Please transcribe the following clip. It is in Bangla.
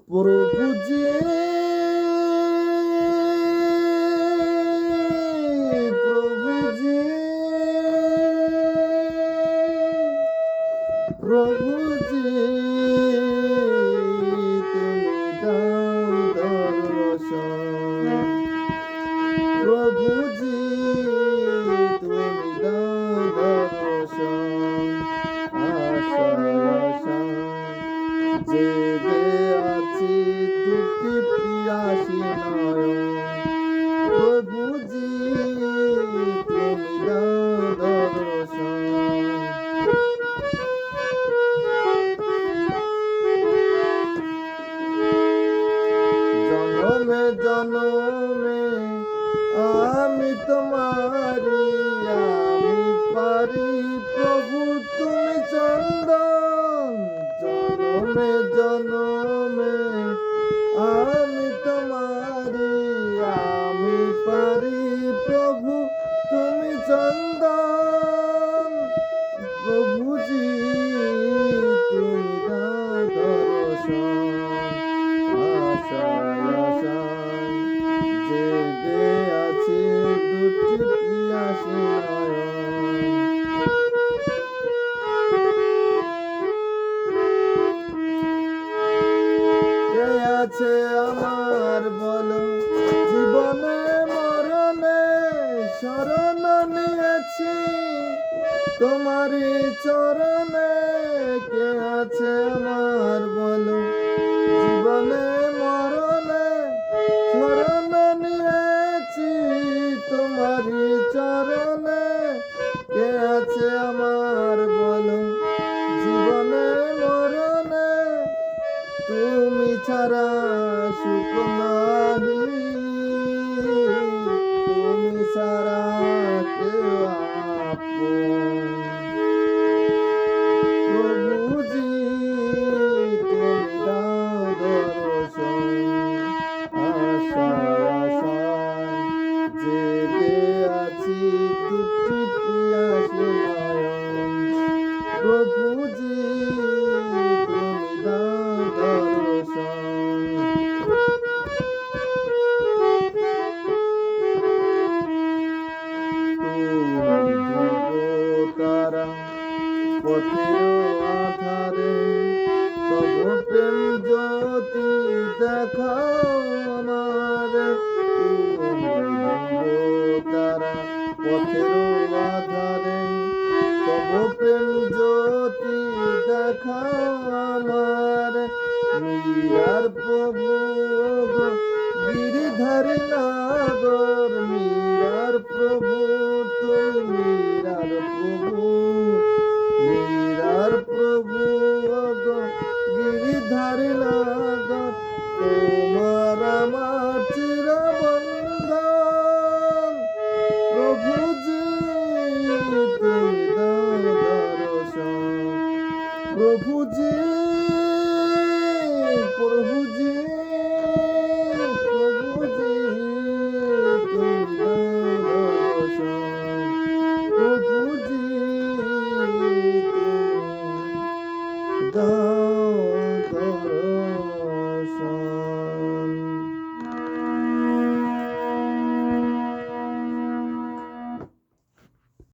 প্রভু জি, প্রভু জি, প্রভু জি, তুমি দাও দর্শন। প্রভু জি, তুমি দাও দর্শন। আশায় আশায় জেগে আছি, দুটি পিয়াসী নয়ন। প্রভু জি, তুমি দাও দর্শন। জনমে জনমে আমি তোমারি, আমি পারি প্রভু তুমি চন্দন। জনমে জনমে আমি তোমারি, আমি পারি প্রভু তুমি চন্দন। প্রভুজি, তুমি দাও দর্শন। আশায় আশায় জেগে আছি, দুটি পিয়াসী নয়ন। কে আছে আমার বলো, জীবনে মরণে শরণ নিয়েছি তোমারই চরণে। কে আছে আমার বলো, জীবনে মরণে শরণ নিয়েছি তোমারই চরণে। কে আছে আমার বলো, জীবনে মরণে তুমি ছাড়া সুখ নাহি, তুমি ছাড়া কেউ আপন। প্রভুজি, তুমি দাও দর্শন। আশায় আশায় জেগে আছি, দুটি পিয়াসী নয়ন। প্রভুজি, তুমি দাও দর্শন। তুমি তারা পথের আধারে, তব প্রেম জ্যোতি দেখাও আমার। তুমি তারা পথের আধারে, তব প্রেম জ্যোতি দেখাও আমার। মীরার প্রভু গো, গিরিধারী নাগর। মীরার প্রভু তুমি, মীরার প্রভু, মীরার প্রভু গো, গিরিধারী নাগর। তোমার আমার চিরবন্ধন। প্রভুজি, তুমি দাও দর্শন। প্রভুজি, প্রভুজি।